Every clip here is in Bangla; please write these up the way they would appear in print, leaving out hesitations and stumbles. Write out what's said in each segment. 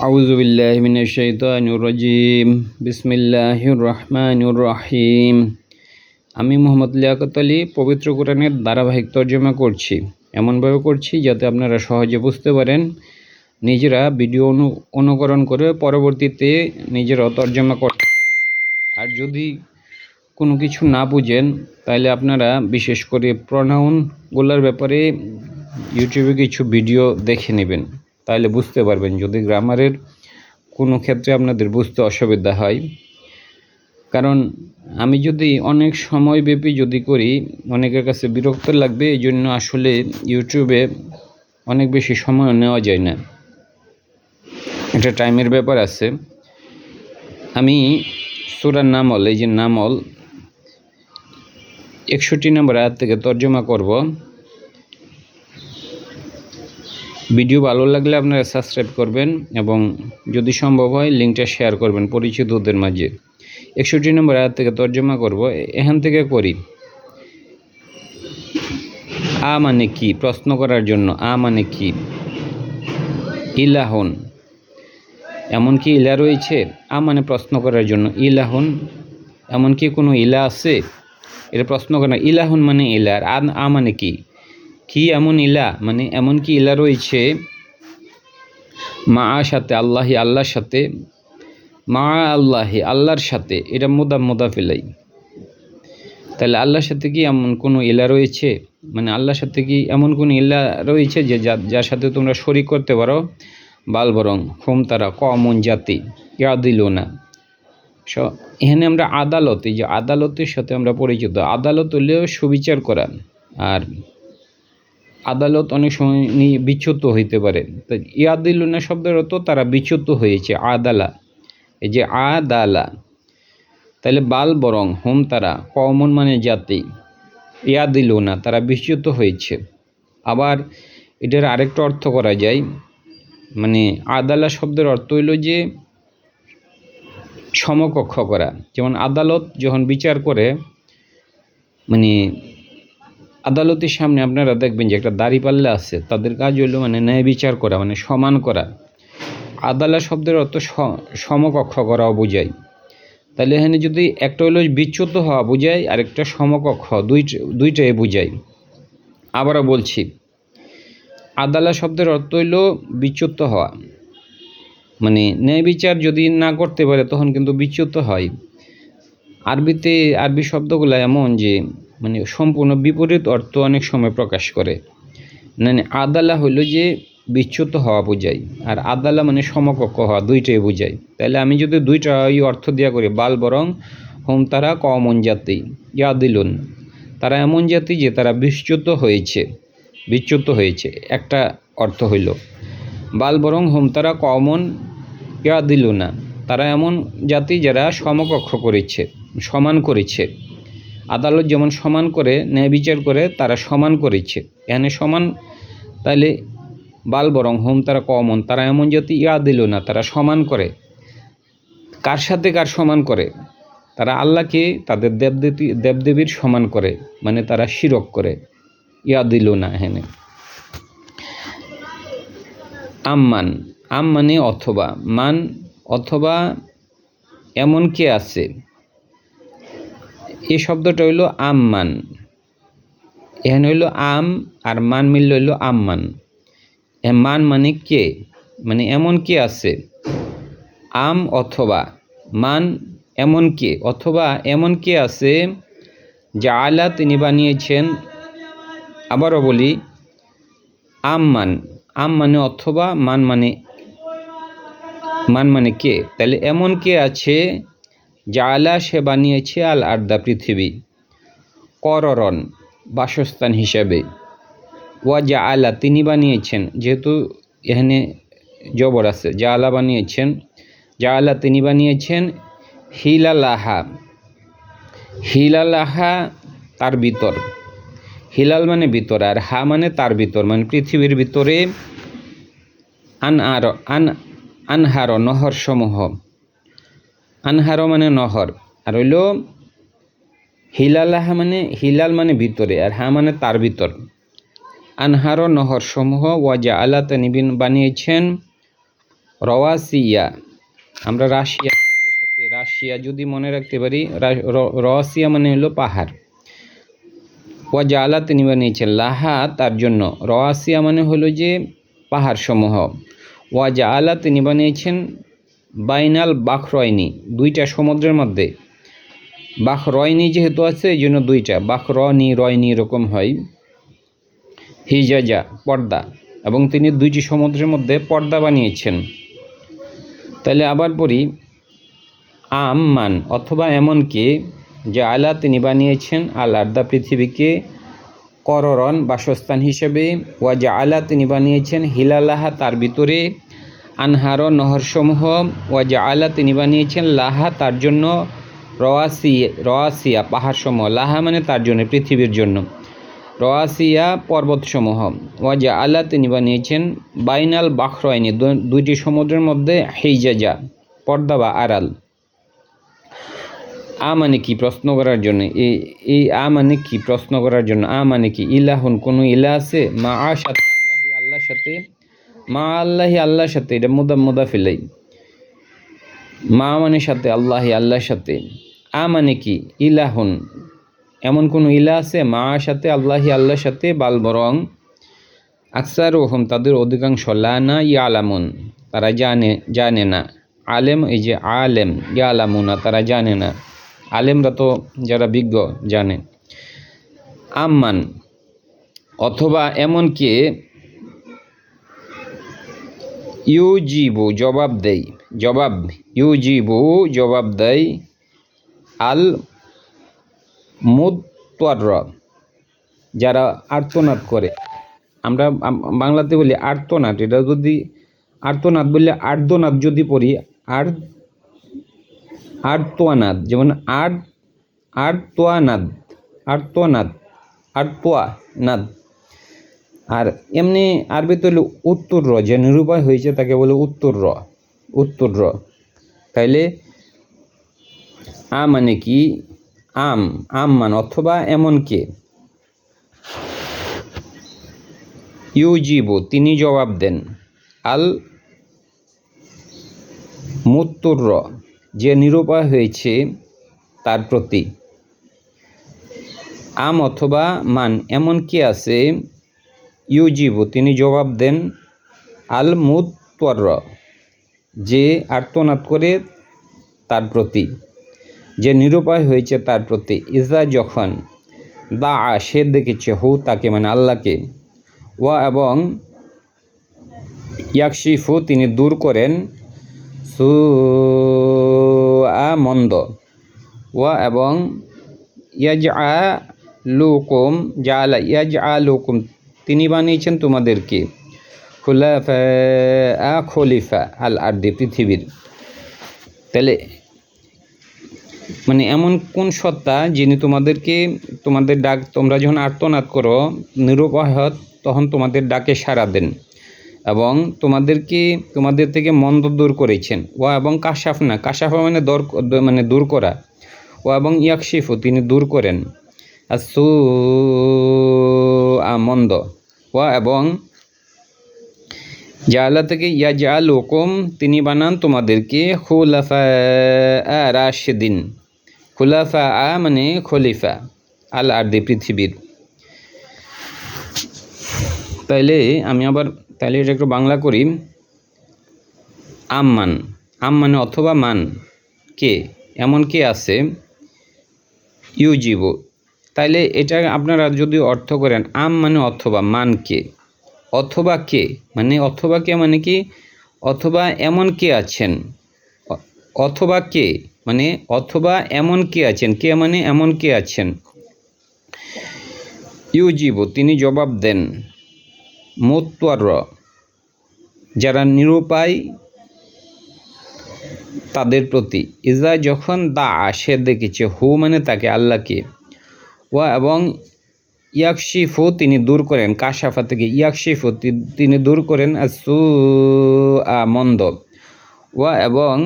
আউযু বিল্লাহি মিনাশ শাইতানির রাজিম। বিসমিল্লাহির রহমানির রহিম। আমি মোহাম্মদ লিয়াকত আলী পবিত্র কোরআনের ধারাবাহিক তর্জমা করছি। এমনভাবে করছি যাতে আপনারা সহজে বুঝতে পারেন, নিজেরা ভিডিও অনুকরণ করে পরবর্তীতে নিজেরাও তর্জমা করতে পারেন। আর যদি কোনো কিছু না বুঝেন তাহলে আপনারা বিশেষ করে প্রনাউনগুলোর ব্যাপারে ইউটিউবে কিছু ভিডিও দেখে নেবেন, তাহলে বুঝতে পারবেন। যদি গ্রামারের কোনো ক্ষেত্রে আপনাদের বুঝতে অসুবিধা হয়, কারণ আমি যদি অনেক সময়ব্যাপী যদি করি অনেকের কাছে বিরক্ত লাগবে, এই জন্য আসলে ইউটিউবে অনেক বেশি সময় নেওয়া যায় না, এটা টাইমের ব্যাপার আছে। আমি সূরা নামল, এই যে নামল 61 নম্বর আয়াত থেকে তর্জমা করব। ভিডিও ভালো লাগলে আপনারা সাবস্ক্রাইব করবেন এবং যদি সম্ভব হয় লিঙ্কটা শেয়ার করবেন পরিচিতদের মাঝে। 61 নম্বর আয়াত থেকে তর্জমা করব। এখান থেকে করি। আ মানে কি? প্রশ্ন করার জন্য। আ মানে কি? ইলাহুন, এমন কি ইলা রয়েছে? আ মানে প্রশ্ন করার জন্য। ইলাহুন, এমন কি কোনো ইলা আছে? এটা প্রশ্ন করা। ইলাহুন মানে ইলা। আর আ মানে কি? কি এমন ইলা মানে এমন কি ইলা রয়েছে? মা সাথে আল্লাহি, আল্লাহর সাথে। মা আল্লাহি, আল্লাহর সাথে। এটা মুদাফিলাই। তাহলে আল্লাহর সাথে কি এমন কোনো ইলা রয়েছে? মানে আল্লাহর সাথে কি এমন কোনো ইলা রয়েছে যে যার সাথে তোমরা শরীক করতে পারো? বাল বরং হুম তারা কমন জাতি ইয়া দিল না। এখানে আমরা আদালত, এই যে আদালতের সাথে আমরা পরিচিত। আদালত হলেও সুবিচার করা, আর আদালত অনেক সময় বিচ্যুত হইতে পারে। তো ইয়াদিলুনা শব্দের অর্থ তারা বিচ্যুত হয়েছে। আদালা, এই যে আদালা। তাহলে বাল বরং হুম তারা কমন মানে জাতি, ইয়াদিলুনা তারা বিচ্যুত হয়েছে। আবার এটার আরেকটা অর্থ করা যায়, মানে আদালা শব্দের অর্থ হইল যে সমকক্ষ করা। যেমন আদালত যখন বিচার করে, মানে আদালতের সামনে আপনারা দেখবেন যে একটা দাঁড়িপাল্লা আছে, তাদের কাজ হইল মানে ন্যায় বিচার করা, মানে সমান করা। আদালা শব্দের অর্থ সমকক্ষ করাও বোঝায়। তাহলে এখানে যদি একটা হইল বিচ্যুত হওয়া বোঝায়, আর একটা সমকক্ষ, দুইটাই বোঝায়। আবারও বলছি, আদালা শব্দের অর্থ হইল বিচ্যুত হওয়া, মানে ন্যায় বিচার যদি না করতে পারে তখন কিন্তু বিচ্যুত হয়। আরবি শব্দগুলো এমন যে মানে সম্পূর্ণ বিপরীত অর্থ অনেক সময় প্রকাশ করে। মানে আদালা হইল যে বিচ্যুত হওয়া বোঝায়, আর আদালা মানে সমকক্ষ হওয়া, দুইটাই বোঝায়। তাহলে আমি যদি দুইটা অর্থ দিয়া করি, বাল বরং হোম তারা কমন জাতি ইয়া দিলুন, তারা এমন জাতি যে তারা বিচ্যুত হয়েছে, একটা অর্থ হইল। বাল বরং হোম তারা কমন ইয়া দিল না, তারা এমন জাতি যারা সমকক্ষ করেছে, সমান করেছে। আদালত যেমন সমান করে ন্যায় বিচার করে, তারা সমান করেছে। এখানে সমান, তাহলে বাল বরং হোম তারা কমন, তারা এমন জাতি ইয়া দিল না, তারা সমান করে। কার সাথে কার সমান করে? তারা আল্লাহকে তাদের দেবদেবীর সমান করে, মানে তারা শিরক করে। ইয়া দিল না। এখানে আম্মান, আম মানে অথবা, মান অথবা এমন কে আছে, এই শব্দটা হইল আম্মান। এখানে হইল আম আর মান মিললে হইল আম্মান। মান মানে কে, মানে এমন কে আছে। আম অথবা মান এমন কে, অথবা এমন কে আছে যা আলা তিনি বানিয়েছেন। আবারও বলি, আম্মান, আম মানে অথবা, মান মানে কে। তাহলে এমন কে আছে যা আলা সে বানিয়েছে আল আর্দা পৃথিবী, কররন বাসস্থান হিসাবে। ওয়া যা আলা তিনি বানিয়েছেন, যেহেতু এখানে জবর আছে, যা আলা বানিয়েছেন, যা আলা তিনি বানিয়েছেন। হিলালাহা তার ভিতর, হিলাল মানে ভিতর, আর হা মানে তার ভিতর, মানে পৃথিবীর ভিতরে। আনহার নহর সমূহ, আনহার মানে নহর, আর হইল হিলালাহা মানে হিলাল মানে ভিতরে, আর হা মানে তার ভিতর। আনহার নহর সমূহ। ওয়াজা আল্লাহ তিনি বানিয়েছেন রওয়াসিয়া, আমরা রাশিয়া শব্দের সাথে রাশিয়া যদি মনে রাখতে পারি, রওয়াসিয়া মানে হলো পাহাড়। ওয়া জাআলা তিনি বানিয়েছেন লাহা তার জন্য, রওয়াসিয়া মানে হলো যে পাহাড় সমূহ। ওয়া জাআলা তিনি বানিয়েছেন বাইনাল বাখরয়নি, দুইটা সমুদ্রের মধ্যে। বাখরয়নি যেহেতু আছে এই জন্য দুইটা, বাখরনি রয়নি এরকম হয়। হিজাজা পর্দা, এবং তিনি দুইটি সমুদ্রের মধ্যে পর্দা বানিয়েছেন। তাহলে আবার পড়ি, মান অথবা এমনকি, জাআলা তিনি বানিয়েছেন আল আরদা পৃথিবীকে কররন বাসস্থান হিসেবে। ওয়া জাআলা তিনি বানিয়েছেন হিলালাহা তার ভিতরে আনহার নহরসমূহ। ওয়া জাআলা তিনি বানিয়েছেন লাহা তার জন্য রওয়াসিয়া পাহাড়সমূহ, লাহা মানে তার জন্য পৃথিবীর জন্য, রওয়াসিয়া পর্বতসমূহ। ওয়া জাআলা তিনি বানিয়েছেন বাইনাল বাখরয়নি দুইটি সমুদ্রের মধ্যে হিজাজা পর্দা বা আড়াল। মানে কি প্রশ্ন করার জন্য, এই মানে কি প্রশ্ন করার জন্য। মানে কি ইলাহুন, কোনো ইলা আছে, মা সাথে আল্লাহি আল্লাহর সাথে, মা আল্লাহি আল্লাহর সাথে, এটা মুদাফিলাই, মা মানে সাথে, আল্লাহি আল্লাহর সাথে। মানে কি ইলাহুন, এমন কোনো ইলা আছে, মা সাথে আল্লাহি আল্লাহর সাথে, বাল বরং আকসারুহুম তাদের অধিকাংশ, লা না ইয়ালামুন তারা জানে না, আলেম এই যে আলেম, ইয়ালামুনা তারা জানে না, আলেমরা তো যারা বিজ্ঞ জানে। আম্মান অথবা এমনকি, ইউজিবু জবাব দেয়, ইউজিবু জবাব দেয়, আল মুদতার যারা আর্তনাদ করে, আমরা বাংলাতে বলি আর্তনাদ, এটা যদি আর্তনাদ বললে আর্দনাদ যদি পড়ি, আর্তনাদ, যেমন আর্তনাদ, আর এমনি আরবিতে হলো উত্তর র, যে নিরুপায় হয়েছে তাকে বলে উত্তর র। তাইলে মানে কি মান অথবা এমনকি, ইউজিবু তিনি জবাব দেন, আল মুত্তুর যে নিরুপায় হয়েছে তার প্রতি। অথবা মান এমন কি আছে, ইউজিবু তিনি জবাব দেন, আল মুত্তর যে আর্তনাদ করে তার প্রতি, যে নিরুপায় হয়েছে তার প্রতি। ইজা যখন, দা সে দেখেছে, হু তাকে মানে আল্লাহকে, ওয়া এবং ইয়াকশিফু তিনি দূর করেন, মন্দ। ওয়া এবং ইয়াজআলুকুম ইয়াজআলুকুম তিনি বানিয়েছেন তোমাদেরকে খলিফা আল আরদি পৃথিবীর। তাহলে মানে এমন কোন সত্তা যিনি তোমাদেরকে, তোমাদের ডাক তোমরা যখন আর্তনাদ করো নিরুপায় তখন তোমাদের ডাকে সাড়া দেন, এবং তোমাদের থেকে মন্দ দূর করেছেন। ও এবং কাশাফা মানে দূর করা। ও এবং ইয়াকশিফু তিনি দূর করেন, আসু মন্দ। ও এবং জাআলা থেকে ইয়াজআলুকুম তিনি বানান তোমাদেরকে খুলাফা রাশিদিন, খুলাফা মানে খলিফা আল আরদি পৃথিবীর। তাইলে এটা একটু বাংলা করি। আম মানে অথবা মান কে, এমন কে আছে, ইউজিবু। তাইলে এটা আপনারা যদি অর্থ করেন, আম মানে অথবা, মান কে, অথবা কে মানে কি, অথবা এমন কে আছেন, অথবা কে মানে অথবা এমন কে আছেন, কে মানে এমন কে আছেন। ইউজিবু তিনি জবাব দেন, মুত্তার যারা নিরুপায় তাদের প্রতি। ইজা যখন দা সে দেখেছে, হু মানে তাকে আল্লাহকে। ওয়া এবং ইয়াকশিফু তিনি দূর করেন, কাশাফা থেকে ইয়াকশিফু তিনি দূর করেন, আসু মন্দ। ওয়া এবং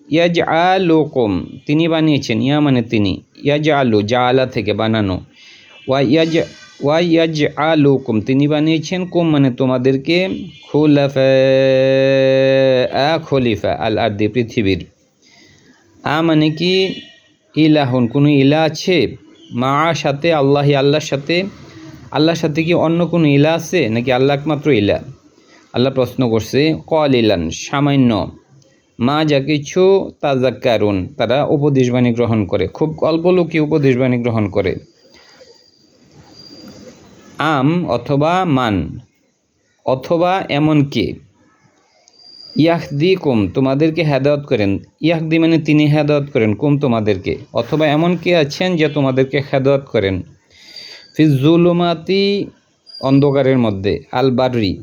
ইয়াজআলুকুম তিনি বানিয়েছেন, ইয়া মানে তিনি, ইয়াজআলু জাআলা থেকে বানানো। ওয়া ওয়াইয়াজআলুকুম তিনি বানিয়েছেন কুম মানে তোমাদেরকে খলিফা আল আরদি পৃথিবীর। মানে কি ইলাহুন কোনো ইলা আছে, মা সাথে আল্লাহি আল্লাহর সাথে, আল্লাহর সাথে কি অন্য কোনো ইলা আছে নাকি আল্লাহ একমাত্র ইলা? আল্লাহ প্রশ্ন করছে কলিলান সামান্য, মা যা কিছু তাযাক্কারুন তারা উপদেশবাণী গ্রহণ করে, খুব অল্প লোকই উপদেশবাণী গ্রহণ করে। আম অথবা মান অথবা এমন কে ইয়াহদি কুম তোমাদেরকে হেদায়ত করেন, ইয়াহদি মানে তিনি হেদায়ত করেন কুম তোমাদেরকে, অথবা এমন কে আছেন যে তোমাদেরকে হেদায়ত করেন ফিজুলুমাতি অন্ধকারের মধ্যে, আল বাররি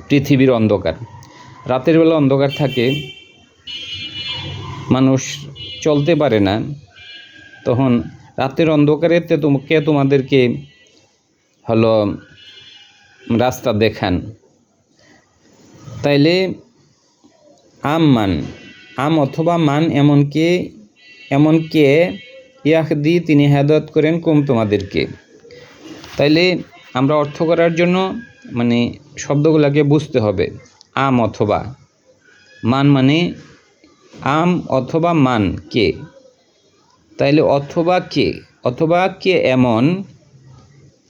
পৃথিবীর অন্ধকার। রাতের বেলা অন্ধকার থাকে, মানুষ চলতে পারে না, তখন রাতের অন্ধকারে কে তোমাদেরকে হলো রাস্তা দেখান। তাইলে আম অথবা মান এমন কে ইয়াহদি তিনি হেদায়েত করেন কুম তোমাদেরকে। তাইলে আমরা অর্থ করার জন্য মানে শব্দগুলোকে বুঝতে হবে। আম অথবা মান মানে আম অথবা মান কে, তাইলে অথবা কে এমন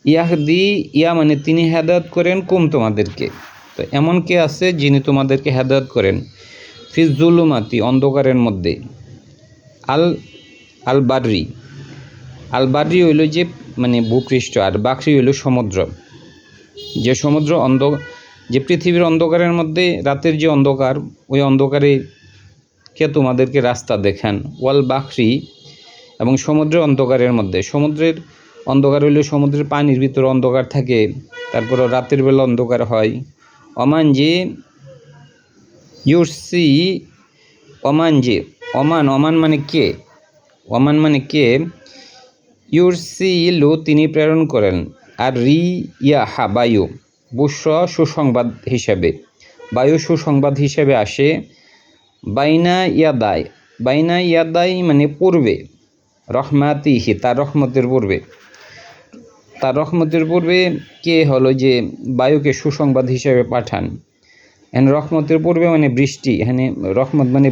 ইয়াহদি ইয়া মানে তিনি হেদায়েত করেন কুম তোমাদেরকে। তো এমন কে আছে যিনি তোমাদেরকে হেদায়েত করেন ফিজুলুমাতি অন্ধকারের মধ্যে, আল বাররি হইল যে মানে ভূপৃষ্ঠ, আর বাকরি হইল সমুদ্র। যে পৃথিবীর অন্ধকারের মধ্যে রাতের যে অন্ধকার, ওই অন্ধকারে কে তোমাদেরকে রাস্তা দেখান। ওয়াল বাকরি এবং সমুদ্রের অন্ধকারের মধ্যে, সমুদ্রের অন্ধকার হইলে সমুদ্রের পানির ভিতরে অন্ধকার থাকে, তারপরে রাতের বেলা অন্ধকার হয়। অমান মানে কে ইউরসিলু তিনি প্রেরণ করেন, আর রিয়াহা বায়ু বুশরা সুসংবাদ হিসেবে আসে, বাইনা ইয়াদাই মানে পূর্বে, রহমাতিহি তার রহমতের পূর্বে কে হলো যে বায়ুকে সুসংবাদ হিসেবে পাঠান। এখানে রহমতের পূর্বে মানে বৃষ্টি, এখানে রহমত মানে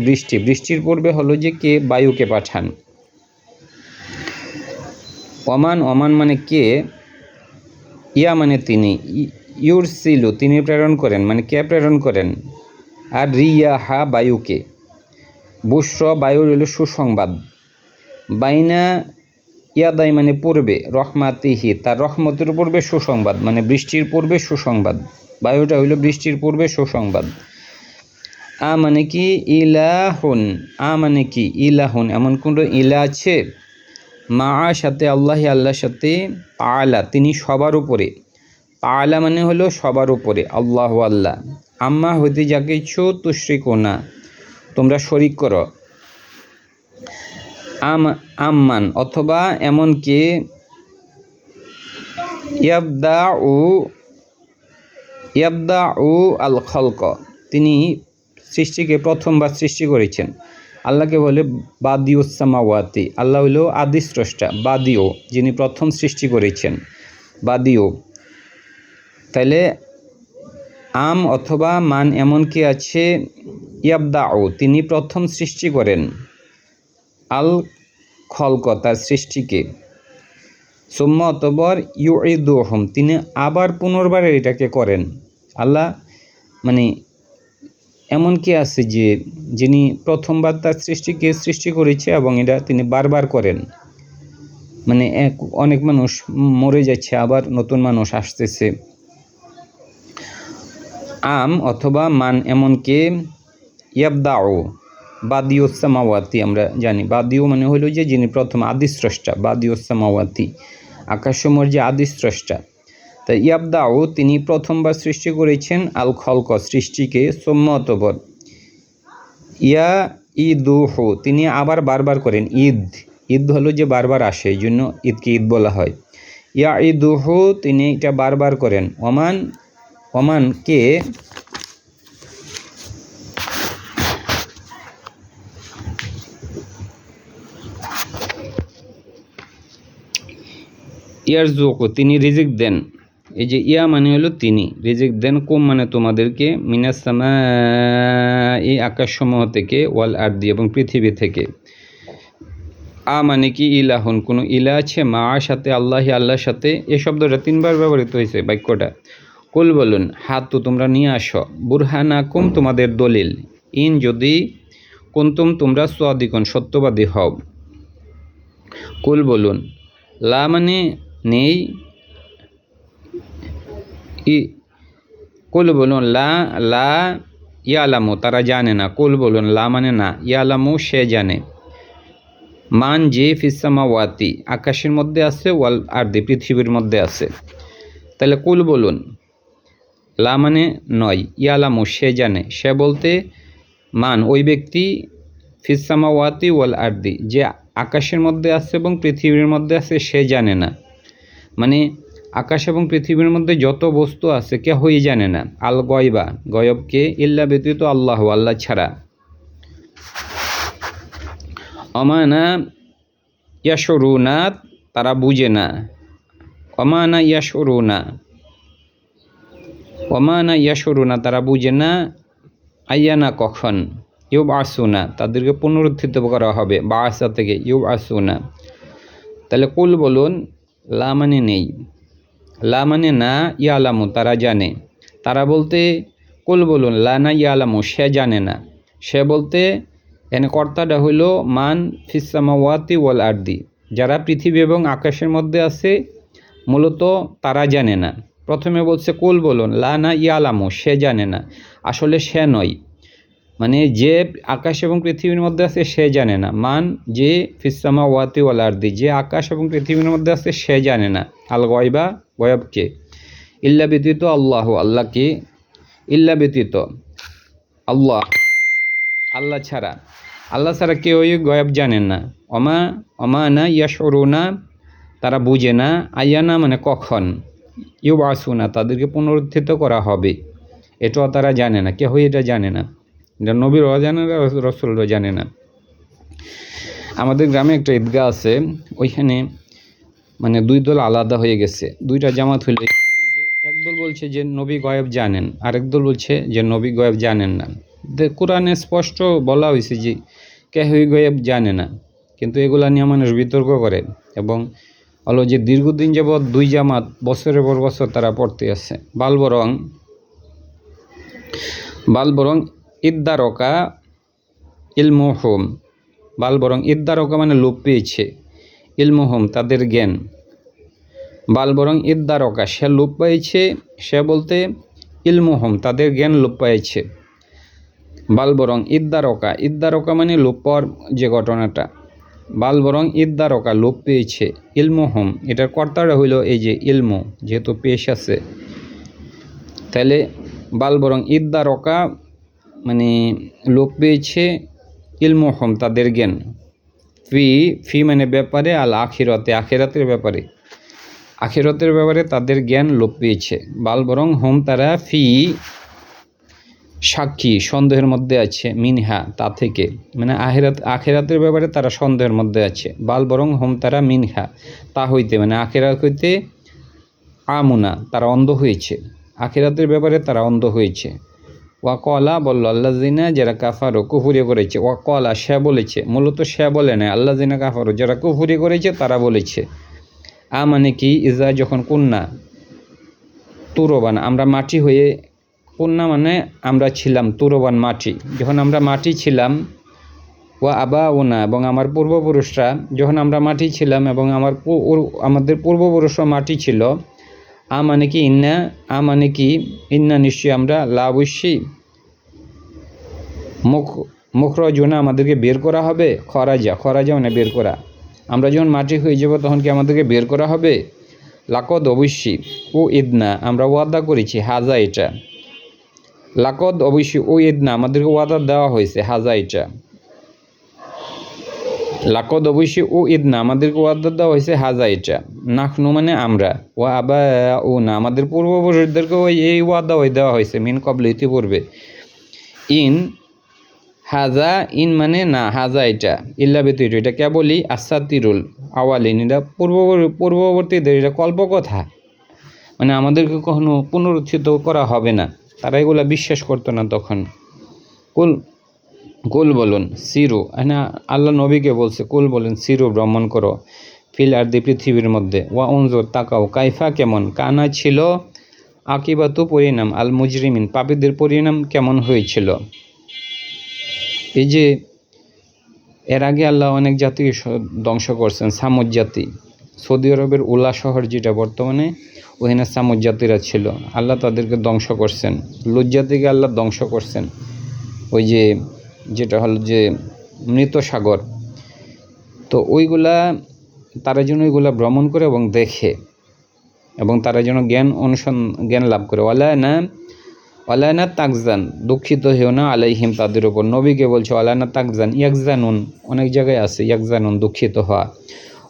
বৃষ্টির পূর্বে হলো যে কে বায়ুকে পাঠান। ওমান মানে কে, ইয়া মানে তিনি, ইউরসিলু তিনি প্রেরণ করেন মানে কে প্রেরণ করেন, আর রিয়াহা বায়ুকে, বুশরা বায়ুর হলো সুসংবাদ, বাইনা ইয়াদাই মানে পূর্বে, রহমাতিহি তার রহমতের পূর্বে সুসংবাদ মানে বৃষ্টির পূর্বে সুসংবাদ, বায়ুটা হইল বৃষ্টির পূর্বে সুসংবাদ। মানে কি ইলাহুন এমন কোন ইলা আছে, মা সাথে আল্লাহর সাথে, আলা তিনি সবার উপরে, আলা মানে হলো সবার উপরে, আল্লাহ আল্লাহ, আম্মা হইতে যা কিছু তুশরিকুনা তোমরা শরিক করো। আম্মান অথবা এমন কে ইয়াবদাউ আল খলক তিনি সৃষ্টিকে প্রথমবার সৃষ্টি করেছেন। আল্লাহকে বলে বাদিউস সামাওয়াতি, আল্লাহ হইল আদি স্রষ্টা, বাদিও যিনি প্রথম সৃষ্টি করেছেন, বাদিও। তাইলে আম অথবা মান এমন কি আছে ইয়াবদাউ তিনি প্রথম সৃষ্টি করেন, আল খলক তার সৃষ্টিকে, সুম্মা অতঃপর ইউঈদুহুম তিনি আবার পুনর্বার এটাকে করেন। আল্লাহ মানে এমন কি আছে যে যিনি প্রথমবার তার সৃষ্টিকে সৃষ্টি করেছে এবং এটা তিনি বারবার করেন, মানে অনেক মানুষ মরে যাচ্ছে আবার নতুন মানুষ আসতেছে। আম অথবা মান এমন কে ইয়াবদাউ বাদিউস সামাওয়াতি, আমরা জানি বাদিউ মানে হলো যে যিনি প্রথম আদি স্রষ্টা, বাদিউস সামাওয়াতি আকাশসমূহের যে আদি স্রষ্টা। তাই ইয়াবদাউ তিনি প্রথমবার সৃষ্টি করেছেন আল খলক সৃষ্টিকে, সুম্মা অতঃপর ইয়া ইদুহু তিনি আবার বারবার করেন, ঈদ হলো যে বারবার আসে, এই জন্য ঈদকে ঈদ বলা হয়। ইয়া ইদুহু তিনি এটা বারবার করেন। ওমান কে ইয়ারজুকু তিনি রিজিক দেন, এই যে ইয়া মানে হলো তিনি, রিজিক দেন কুম মানে তোমাদেরকে, মিনাস সামা এই আকাশসমূহ থেকে, ওয়াল আরদি এবং পৃথিবী থেকে। আ মানে কি ইলাহুন, কোনো ইলা আছে, মা সাথে, আল্লাহি আল্লাহর সাথে। এই শব্দটা 3বার ব্যবহৃত হয়েছে বাক্যটা। কুল বলুন, হাত তো তোমরা নিয়ে আসো, বুরহানাকুম তোমাদের দলিল, ইন যদি, কুনতুম তোমরা সাদিকুন সত্যবাদী হও। কুল বলুন, লা মানে নেই, কুল বলুন লা লা ইয়ালামু তারা জানে না, কুল বলুন লা মানে না, ইয়ালামু সে জানে, মান যে ফিসামাওয়াতি আকাশের মধ্যে আছে, ওয়াল আরদি পৃথিবীর মধ্যে আছে। তাহলে কুল বলুন লা মানে নয়, ইয়ালামু সে জানে, সে বলতে মান ওই ব্যক্তি, ফিসামাওয়াতি ওয়াল আরদি যে আকাশের মধ্যে আছে এবং পৃথিবীর মধ্যে আছে সে জানে না, মানে আকাশ এবং পৃথিবীর মধ্যে যত বস্তু আছে কেহই জানে না। আল গয়বা গয়বকে, ইল্লা ব্যতীত আল্লাহ আল্লাহ ছাড়া। অমানা ইয়াশরুনা তারা বুঝে না, অমানা ইয়াশরুনা, অমানা ইয়াশরুনা তারা বুঝে না, আইয়ানা কখন, ইউব আসুনা তাদেরকে পুনরুত্থিত করা হবে, বা আসা থেকে ইউব আসুনা। তাহলে কুল বলুন লা মানে নেই, লা মানে না, ইয়ালামু তারা জানে, তারা বলতে কুল বলুন লা না ইয়ালামু সে জানে না, সে বলতে এখানে কর্তাটা হইল মান ফিসামাওয়াতি ওয়াল আরদি যারা পৃথিবী এবং আকাশের মধ্যে আছে, মূলত তারা জানে না। প্রথমে বলছে কুল বলুন লা না ইয়ালামু সে জানে না, আসলে সে নয়, মানে যে আকাশ এবং পৃথিবীর মধ্যে আছে সে জানে না, মান যে ফিসামাওয়াতি ওয়াল আরদি যে আকাশ এবং পৃথিবীর মধ্যে আছে সে জানে না, আল গয়বা গয়বকে, ইল্লা ব্যতীত আল্লাহ আল্লাহকে, ইল্লা ব্যতীত আল্লাহ আল্লাহ ছাড়া, আল্লাহ ছাড়া কেউই গয়ব জানেন না। অমানা ইয়াশরুনা তারা বুঝে না, আয়ানা মানে কখন, ইউবাসুনা তাদেরকে পুনরুত্থিত করা হবে, এটাও তারা জানে না, কেউই এটা জানে না, এটা নবীরও জানে না, রসুলও জানে না। আমাদের গ্রামে একটা ঈদগাহ আছে, ওইখানে মানে দুই দল আলাদা হয়ে গেছে, দুইটা জামাত হইল, এই কারণে যে একদল বলছে যে নবী গয়েব জানেন, আরেক দল বলছে যে নবী গয়েব জানেন না। কোরআনে স্পষ্ট বলা হয়েছে যে কেহই গয়েব জানে না, কিন্তু এগুলা নিয়ে মানুষ বিতর্ক করে, এবং হলো যে দীর্ঘদিন যাবৎ দুই জামাত বছরের পর বছর তারা পড়তে আছে। বাল বরং ইদ্দারকা ইলমুহুম, বাল বরং ইদ্দারকা মানে লোপ পেয়েছে, ইলমুহুম তাদের জ্ঞান, বাল বরং ইদ্দারকা সে লোপ পেয়েছে, সে বলতে ইলমুহুম তাদের জ্ঞান লোপ পেয়েছে। বাল বরং ইদ্দারকা মানে লোপ পাওয়ার যে ঘটনাটা, বাল বরং ইদ্দারকা লোপ পেয়েছে, ইলমুহুম এটার কর্তাটা হইল এই যে ইলমু, যেহেতু পেশ আছে, তাহলে বাল বরং ইদ্দারকা মানে লোপ পেয়েছে, ইলমুহুম তাদের জ্ঞান, ফি মানে ব্যাপারে, আল আখিরাতে আখিরাতের ব্যাপারে, আখিরাতের ব্যাপারে তাদের জ্ঞান লোপ পেয়েছে। বাল বরং হোম তারা ফি সাক্ষী সন্দেহের মধ্যে আছে, মিনহা তা থেকে, মানে আখিরাতের ব্যাপারে তারা সন্দেহের মধ্যে আছে। বাল বরং হোম তারা মিনহা তা হইতে, মানে আখিরাত হইতে, আমুনা তারা অন্ধ হয়েছে, আখিরাতের ব্যাপারে তারা অন্ধ হয়েছে। ওয়া কলা বলল আল্লাহ জিনা যারা কাফারো কুফুরি করেছে, ওয়া কলা সে বলেছে, মূলত সে বলে না, আল্লাহ জিনা কাফারো যারা কুফুরি করেছে তারা বলেছে। মানে কি, ইজা যখন কন্যা, তুরবান আমরা মাটি হয়ে, কন্যা মানে আমরা ছিলাম, তুরবান মাটি, যখন আমরা মাটি ছিলাম, ওয়া আবা ওনা এবং আমার পূর্বপুরুষরা যখন আমরা মাটি ছিলাম, এবং আমাদের পূর্বপুরুষরা মাটি ছিল। মানে কি ইন্না, মানে কি ইন্না নিশ্চয়ই আমরা, লা অবশ্যই, মুখরজনা আমাদেরকে বের করা হবে, খরাজা মানে বের করা, আমরা যখন মাটি হয়ে যাব তখন কি আমাদেরকে বের করা হবে। লাকদ অবশ্যই, ও ইদনা আমরা ওয়াদা করেছি, হাজা এটা, লাকদ অবশ্যই ও ইদনা আমাদেরকে ওয়াদা দেওয়া হয়েছে, হাজা এটা, লাকদ অবশ্যই ও ইদনা আমাদেরকে ওয়াদা দেওয়া হয়েছে, হাজা এটা, নাখনু মানে আমরা, ও আবা ও না আমাদের পূর্বপুরুষদেরকে এই ওয়াদা দেওয়া হয়েছে, মিন কবলে ইতিপূর্বে। ইন হাজা, ইন মানে না, হাজা এটা, ইল্লা ব্যতীত এটা কেবলই আসাতিরুল আওয়ালিন, এটা পূর্ববর্তীদের, এটা কল্পকথা, মানে আমাদেরকে কখনো পুনরুত্থিত করা হবে না। তারা এগুলা বিশ্বাস করতো না তখন। কুল কুল বলুন সিরু, হ্যাঁ আল্লাহ নবীকে বলছে কুল বলেন সিরু ভ্রমণ করো, ফিল আরদি পৃথিবীর মধ্যে, ওয়া উনজুর তাকাও, কাইফা কেমন, কানা ছিল, আকিবাতু পরিণাম, আল মুজরিমিন পাপীদের পরিণাম কেমন হয়েছিল। এই যে এর আগে আল্লাহ অনেক জাতিকে ধ্বংস করছেন, সামুদ জাতি, সৌদি আরবের উলা শহর যেটা বর্তমানে, ওখানে সামুদ জাতিরা ছিল, আল্লাহ তাদেরকে ধ্বংস করছেন। লুত জাতিকে আল্লাহ ধ্বংস করছেন, ওই যে যেটা হলো যে মৃত সাগর। তো ওইগুলা তারা যেন ওইগুলা ভ্রমণ করে এবং দেখে, এবং তারা যেন জ্ঞান লাভ করে। ওয়ালায়না তাকজান, দুঃখিত হেও না, আলাইহিম তাদের উপর। নবীকে বলছে ওয়ালায়না তাকজান, ইয়াকজানুন অনেক জায়গায় আছে, ইয়াকজানুন দুঃখিত হওয়া।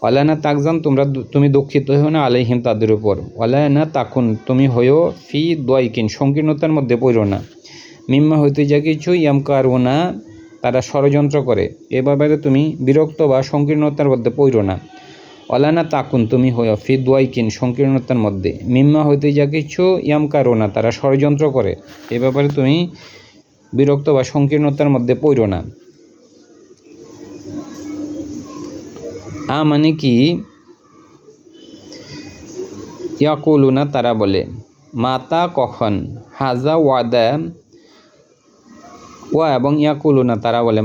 ওয়ালায়না তাকজান, তুমি দুঃখিত হেও না, আলাইহিম তাদের উপর। ওয়ালায়না তাকুন, তুমি হয়েও ফি দোয়াইকিন, সংকীর্ণতার মধ্যে পড়ো না, মিম্মা হইতে যা কিছু ইয়ামকারুনা তারা ষড়যন্ত্র করে, এ ব্যাপারে তুমি বিরক্ত বা সংকীর্ণতার মধ্যে পড়ো না। অলানা তাকুন, তুমি হইও ফি দোয়াইকিন, সংকীর্ণতার মধ্যে, মিম্মা হইতে যা কিছু ইয়ামকারুনা তারা ষড়যন্ত্র করে, এ ব্যাপারে তুমি বিরক্ত বা সংকীর্ণতার মধ্যে পড়ো না। মানে কি, ইয়াকুলুনা তারা বলে, মাতা কখন, হাজা ওয়াদা, ওয়া এবং ইয়াকুলুনা তারা বলে,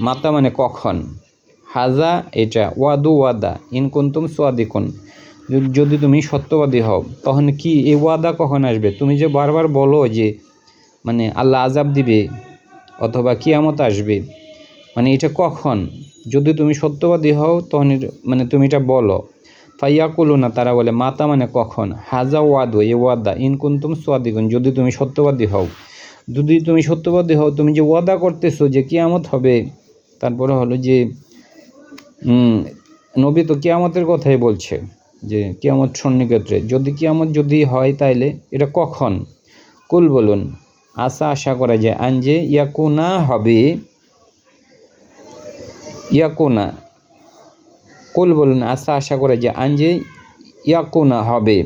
মাতা মানে কখন, হাজা এটা, ওয়াদু ওয়াদা, ইন কুনতুম সাদিকুন যদি তুমি সত্যবাদী হও, তখন কি এই ওয়াদা কখন আসবে। তুমি যে বারবার বলো যে মানে আল্লাহ আযাব দিবে অথবা কিয়ামত আসবে, মানে এটা কখন, যদি তুমি সত্যবাদী হও তখন মানে তুমি এটা বলো। ফাইয়াকুলুনা তারা বলে, মাতা মানে কখন, হাজা ওয়াদু এ ওয়াদা, ইন কুনতুম সাদিকুন যদি তুমি সত্যবাদী হও। যদি তুমি সত্যবাদী হও, তুমি যে ওয়াদা করতেছো যে কিয়ামত হবে, তারপরে হলো যে নবী তো কিয়ামতের কথাই বলছে যে কিয়ামত সন্নিকটে, যদি কিয়ামত যদি হয় তাইলে এটা কখন। কুল বলুন আশা করা যায়, আনজে ইয়াকুনা হবে, ইয়াকুনা, কুল বলুন আশা করা যায়, আনজে ইয়াকুনা হবে,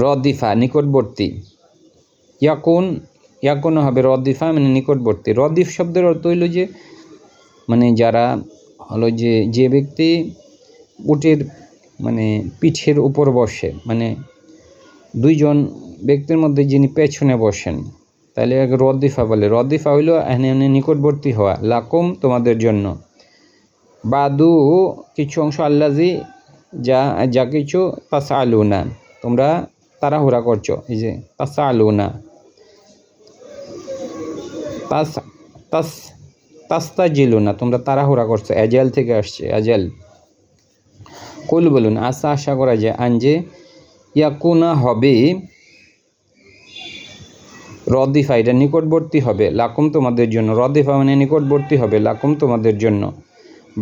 রদিফা নিকটবর্তী, ইয়াকুন হবে রদিফা মানে নিকটবর্তী। রদিফ শব্দের অর্থ হইল যে মানে যারা হলো যে ব্যক্তি উটের মানে পিঠের উপর বসে, মানে দুইজন ব্যক্তির মধ্যে যিনি পেছনে বসেন, তাহলে রদিফা বলে। রদিফা হইল এনে নিকটবর্তী হওয়া, লাকুম তোমাদের জন্য, বাদু কিছু অংশ, আল্লাজি যা কিছু, তাসা আলুনা তোমরা তাড়াহুড়া করছো, এই যে তাসা আলুনা, তাস্তা জিলু না তোমরা তাড়াহুড়া করছো, অ্যাজেল থেকে আসছে অ্যাজেল। কুল বলুন আশা করা যায়, আনজে ইয়াকুনা হবে, রদিফা এটা নিকটবর্তী হবে, লাকুম তোমাদের জন্য, রদিফা মানে নিকটবর্তী হবে, লাকুম তোমাদের জন্য,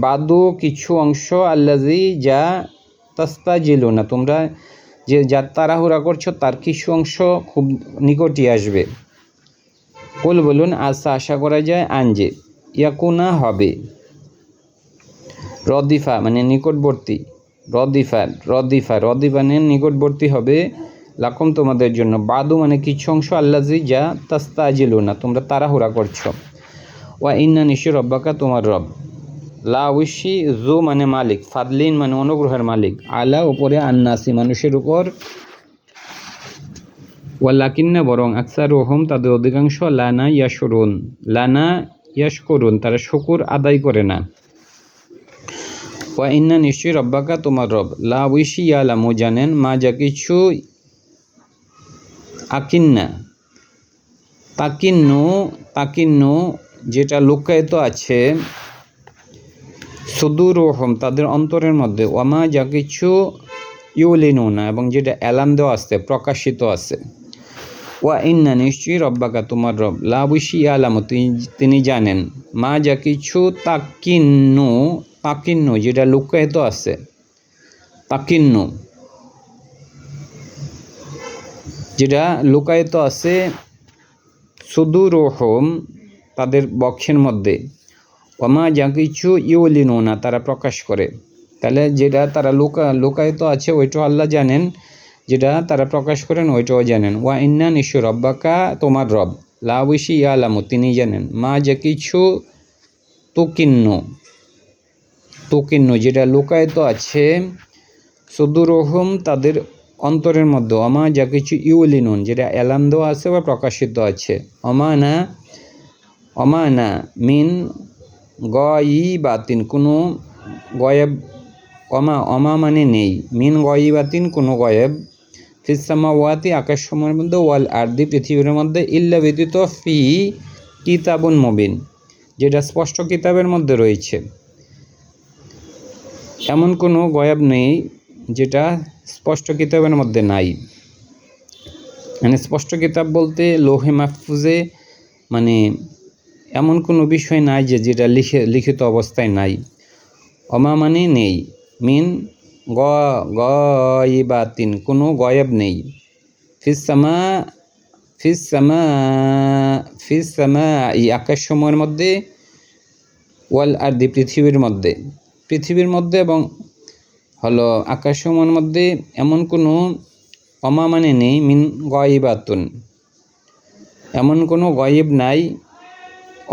বাদু কিছু অংশ, আল্লাজি যা, তাস্তা জিলু না তোমরা যে যা তাড়াহুড়া করছো তার কিছু অংশ খুব নিকটই আসবে। কুল বলুন আশা করা যায়, আনজে ইয়াকুনা হবে, রদিফা মানে নিকটবর্তী, রদিফা মানে নিকটবর্তী হবে, লাকুম তোমাদের জন্য, বাদু মানে কিছু অংশ, আল্লাজি যা, তাস্তাজিলুনা তোমরা তাড়াহুড়া করছো, ওয়া ইন্না নিশ্চয় রব্বাকা তোমার রব, লা উশি জু মানে মালিক, ফাদলিন মানে অনুগ্রহের মালিক, আলা উপরে, আন্নাসি মানুষের উপর, ওয়ালাকিন্না বরং, আকসার ওহম তাদের অধিকাংশ, লানা ইয়াশকুরুন তারা শুকুর আদায় করে না। ওয়া ইন্না নিশ্চয়ই রব্বাকা তোমার রব, লা উইশি ইয়ালামু জানেন, মা যা কিছু, তাকিন্নু যেটা লুকায়িত আছে, সুদুর ওহম তাদের অন্তরের মধ্যে, ওয়ামা যা কিছু ইউলিনুনা এবং যেটা অ্যালার্ম দেওয়া আছে প্রকাশিত আছে। ওয়া ইন্না নিশ্চয়ই রব্বাকা তোমার রব, লা উইশি ইয়ালামু তিনি জানেন, মা যা কিছু, তাকিন্নু যেটা লুকায়িত আছে, তাকিন্নু যেটা লুকায়িত আছে, সুদুরুহুম তাদের বক্ষের মধ্যে, ওমা যা কিছু ইউলিনুনা তারা প্রকাশ করে, তাহলে যেটা তারা লোকায়িত আছে ওইটাও আল্লাহ জানেন, যেটা তারা প্রকাশ করেন ওইটাও জানেন। ওয়া ইন্না নিশ্চয় রব্বাকা তোমার রব, লা অবশ্যই ইয়ালামু তিনি জানেন, মা যা কিছু তুকিন্ন যেটা লোকায়িত আছে, সুদুরহুম তাদের অন্তরের মধ্যে, অমা যা কিছু ইউলিনুন যেটা এলান দেওয়া আছে বা প্রকাশিত আছে। অমানা মিন গয়িবাতিন কোনো গয়েব, অমা মানে নেই, মিন গয়িবাতিন কোনো গয়েব, ফিস সামাওয়াতি আকাশসমূহের মধ্যে, ওয়াল আরদি পৃথিবীর মধ্যে, ইল্লা ব্যতীত ফি কিতাবুন মুবিন যেটা স্পষ্ট কিতাবের মধ্যে রয়েছে। এমন কোনো গয়েব নেই যেটা স্পষ্ট কিতাবের মধ্যে নাই। মানে স্পষ্ট কিতাব বলতে লৌহে মাহফুজে মানে এমন কোনো বিষয় নাই যেটা লিখিত অবস্থায় নাই। অমা মানে নেই, মিন গয়িবাতিন কোনো গয়েব নেই, ফিস সামা এই আকাশসমূহের মধ্যে, ওয়াল আরদি পৃথিবীর মধ্যে এবং হলো আকাশসমূহের মধ্যে এমন কোনো অমা মানে নেই, মিন গয়িবাতুন এমন কোনো গয়েব নাই,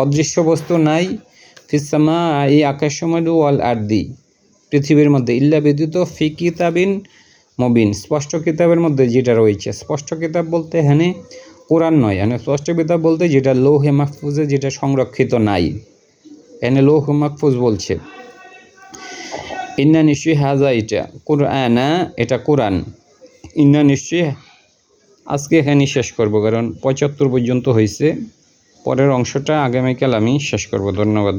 অদৃশ্য বস্তু নাই, ফিসামা এই আকাশসমূহ, ওয়াল আরদি পৃথিবীর মধ্যে, ইল্লা ব্যতীত ফি কিতাবিন মুবিন স্পষ্ট কিতাবের মধ্যে যেটা রয়েছে। স্পষ্ট কিতাব বলতে এখানে কোরআন নয়, এখানে স্পষ্ট কিতাব বলতে যেটা লৌহে মাহফুজে যেটা সংরক্ষিত নাই, এখানে লৌহে মাহফুজ বলছে। ইন্না নিশ্চয়ই হাজা এটা কোরআনা এটা কোরআন, ইন্না নিশ্চয়ই আজকে এখানেই শেষ করব, কারণ 75 পর্যন্ত হয়েছে, পরের অংশটা আগামীকাল আমি শেষ করব। ধন্যবাদ।